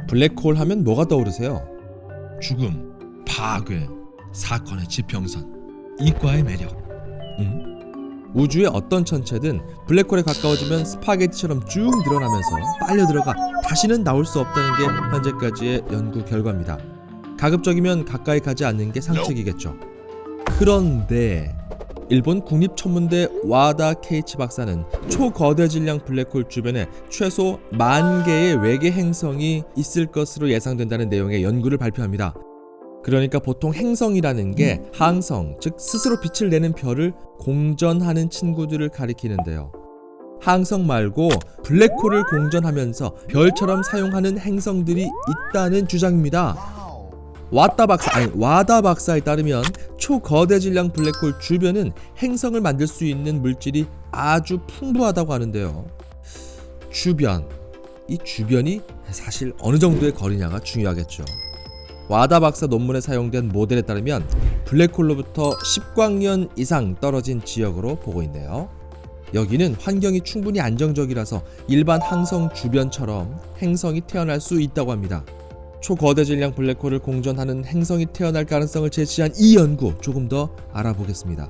블랙홀 하면 뭐가 떠오르세요? 죽음, 파괴, 사건의 지평선, 이과의 매력. 우주의 어떤 천체든 블랙홀에 가까워지면 스파게티처럼 쭉 늘어나면서 빨려 들어가 다시는 나올 수 없다는 게 현재까지의 연구 결과입니다. 가급적이면 가까이 가지 않는 게 상책이겠죠. 그런데 일본 국립천문대 와다 케이치 박사는 초거대 질량 블랙홀 주변에 최소 10,000개의 외계 행성이 있을 것으로 예상된다는 내용의 연구를 발표합니다. 그러니까 보통 행성이라는 게 항성, 즉 스스로 빛을 내는 별을 공전하는 친구들을 가리키는데요. 항성 말고 블랙홀을 공전하면서 별처럼 사용하는 행성들이 있다는 주장입니다. 와다 박사에 따르면 초거대 질량 블랙홀 주변은 행성을 만들 수 있는 물질이 아주 풍부하다고 하는데요. 이 주변이 사실 어느 정도의 거리냐가 중요하겠죠. 와다 박사 논문에 사용된 모델에 따르면 블랙홀로부터 10광년 이상 떨어진 지역으로 보고 있네요. 여기는 환경이 충분히 안정적이라서 일반 항성 주변처럼 행성이 태어날 수 있다고 합니다. 초거대 질량 블랙홀을 공전하는 행성이 태어날 가능성을 제시한 이 연구 조금 더 알아보겠습니다.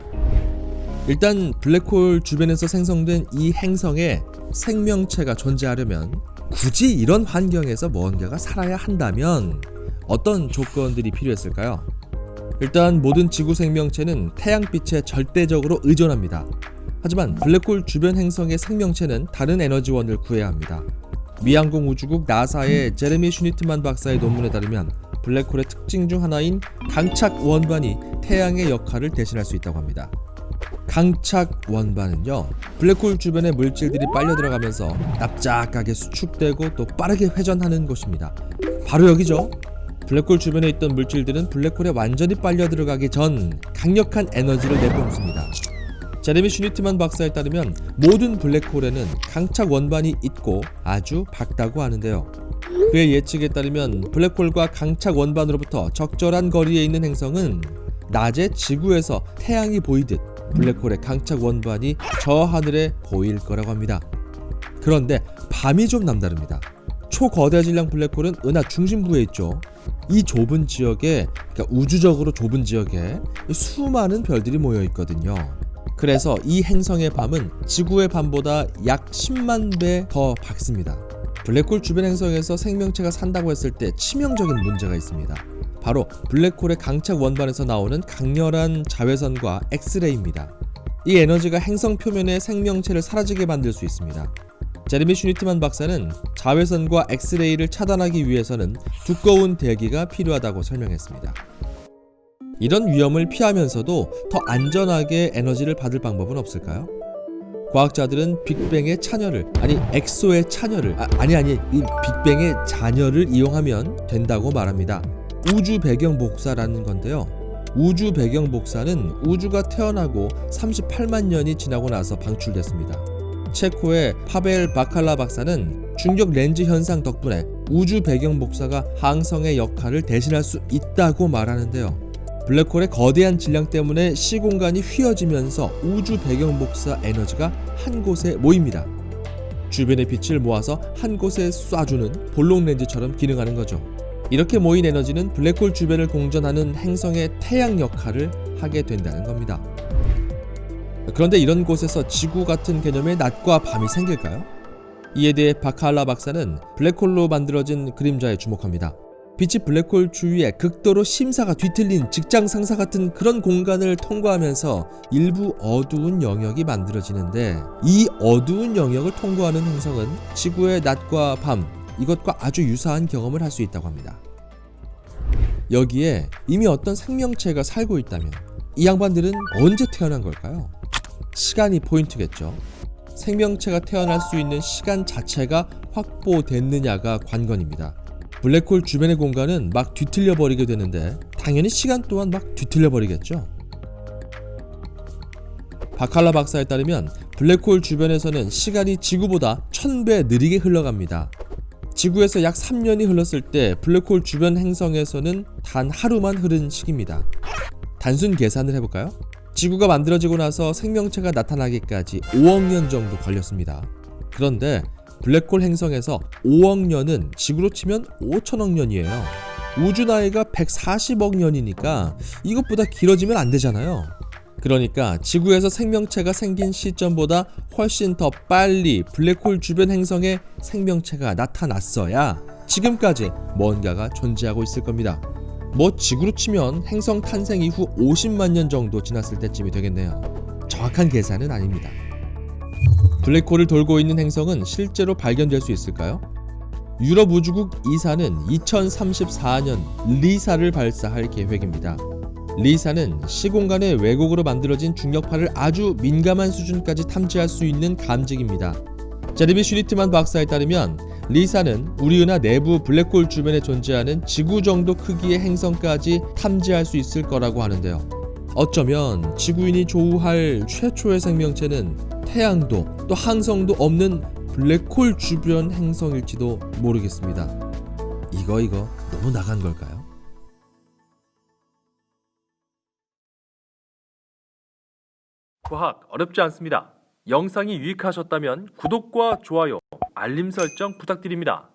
일단 블랙홀 주변에서 생성된 이 행성에 생명체가 존재하려면 굳이 이런 환경에서 뭔가가 살아야 한다면 어떤 조건들이 필요했을까요? 일단 모든 지구 생명체는 태양빛에 절대적으로 의존합니다. 하지만 블랙홀 주변 행성의 생명체는 다른 에너지원을 구해야 합니다. 미항공 우주국 나사의 제레미 슈니트만 박사의 논문에 따르면 블랙홀의 특징 중 하나인 강착 원반이 태양의 역할을 대신할 수 있다고 합니다. 강착 원반은요, 블랙홀 주변의 물질들이 빨려 들어가면서 납작하게 수축되고 또 빠르게 회전하는 곳입니다. 바로 여기죠. 블랙홀 주변에 있던 물질들은 블랙홀에 완전히 빨려 들어가기 전 강력한 에너지를 내뿜습니다. 제레미 슈니트만 박사에 따르면 모든 블랙홀에는 강착 원반이 있고 아주 밝다고 하는데요. 그의 예측에 따르면 블랙홀과 강착 원반으로부터 적절한 거리에 있는 행성은 낮에 지구에서 태양이 보이듯 블랙홀의 강착 원반이 저 하늘에 보일 거라고 합니다. 그런데 밤이 좀 남다릅니다. 초거대 질량 블랙홀은 은하 중심부에 있죠. 이 좁은 지역에, 그러니까 우주적으로 좁은 지역에 수많은 별들이 모여 있거든요. 그래서 이 행성의 밤은 지구의 밤보다 약 10만 배 더 밝습니다. 블랙홀 주변 행성에서 생명체가 산다고 했을 때 치명적인 문제가 있습니다. 바로 블랙홀의 강착 원반에서 나오는 강렬한 자외선과 엑스레이입니다. 이 에너지가 행성 표면의 생명체를 사라지게 만들 수 있습니다. 제레미 슈니트만 박사는 자외선과 엑스레이를 차단하기 위해서는 두꺼운 대기가 필요하다고 설명했습니다. 이런 위험을 피하면서도 더 안전하게 에너지를 받을 방법은 없을까요? 과학자들은 빅뱅의 찬열을, 엑소의 찬열을, 이 빅뱅의 잔열을 이용하면 된다고 말합니다. 우주 배경 복사라는 건데요. 우주 배경 복사는 우주가 태어나고 38만 년이 지나고 나서 방출됐습니다. 체코의 파벨 바칼라 박사는 중력 렌즈 현상 덕분에 우주 배경 복사가 항성의 역할을 대신할 수 있다고 말하는데요. 블랙홀의 거대한 질량 때문에 시공간이 휘어지면서 우주 배경 복사 에너지가 한 곳에 모입니다. 주변의 빛을 모아서 한 곳에 쏴주는 볼록 렌즈처럼 기능하는 거죠. 이렇게 모인 에너지는 블랙홀 주변을 공전하는 행성의 태양 역할을 하게 된다는 겁니다. 그런데 이런 곳에서 지구 같은 개념의 낮과 밤이 생길까요? 이에 대해 바칼라 박사는 블랙홀로 만들어진 그림자에 주목합니다. 빛이 블랙홀 주위에 극도로 심사가 뒤틀린 직장 상사 같은 그런 공간을 통과하면서 일부 어두운 영역이 만들어지는데, 이 어두운 영역을 통과하는 행성은 지구의 낮과 밤, 이것과 아주 유사한 경험을 할 수 있다고 합니다. 여기에 이미 어떤 생명체가 살고 있다면 이 양반들은 언제 태어난 걸까요? 시간이 포인트겠죠. 생명체가 태어날 수 있는 시간 자체가 확보됐느냐가 관건입니다. 블랙홀 주변의 공간은 막 뒤틀려 버리게 되는데 당연히 시간 또한 막 뒤틀려 버리겠죠. 바칼라 박사에 따르면 블랙홀 주변에서는 시간이 지구보다 1000배 느리게 흘러갑니다. 지구에서 약 3년이 흘렀을 때 블랙홀 주변 행성에서는 단 하루만 흐른 시기입니다. 단순 계산을 해볼까요? 지구가 만들어지고 나서 생명체가 나타나기까지 5억 년 정도 걸렸습니다. 그런데 블랙홀 행성에서 5억 년은 지구로 치면 5천억 년이에요. 우주 나이가 140억 년이니까 이것보다 길어지면 안 되잖아요. 그러니까 지구에서 생명체가 생긴 시점보다 훨씬 더 빨리 블랙홀 주변 행성에 생명체가 나타났어야 지금까지 뭔가가 존재하고 있을 겁니다. 뭐 지구로 치면 행성 탄생 이후 50만 년 정도 지났을 때쯤이 되겠네요. 정확한 계산은 아닙니다. 블랙홀을 돌고 있는 행성은 실제로 발견될 수 있을까요? 유럽 우주국 이사는 2034년 리사를 발사할 계획입니다. 리사는 시공간의 왜곡으로 만들어진 중력파를 아주 민감한 수준까지 탐지할 수 있는 감지기입니다. 제레미 슈리트만 박사에 따르면 리사는 우리 은하 내부 블랙홀 주변에 존재하는 지구 정도 크기의 행성까지 탐지할 수 있을 거라고 하는데요. 어쩌면 지구인이 조우할 최초의 생명체는 태양도 또 항성도 없는 블랙홀 주변 행성일지도 모르겠습니다. 이거 너무 나간 걸까요? 과학 어렵지 않습니다. 영상이 유익하셨다면 구독과 좋아요, 알림 설정 부탁드립니다.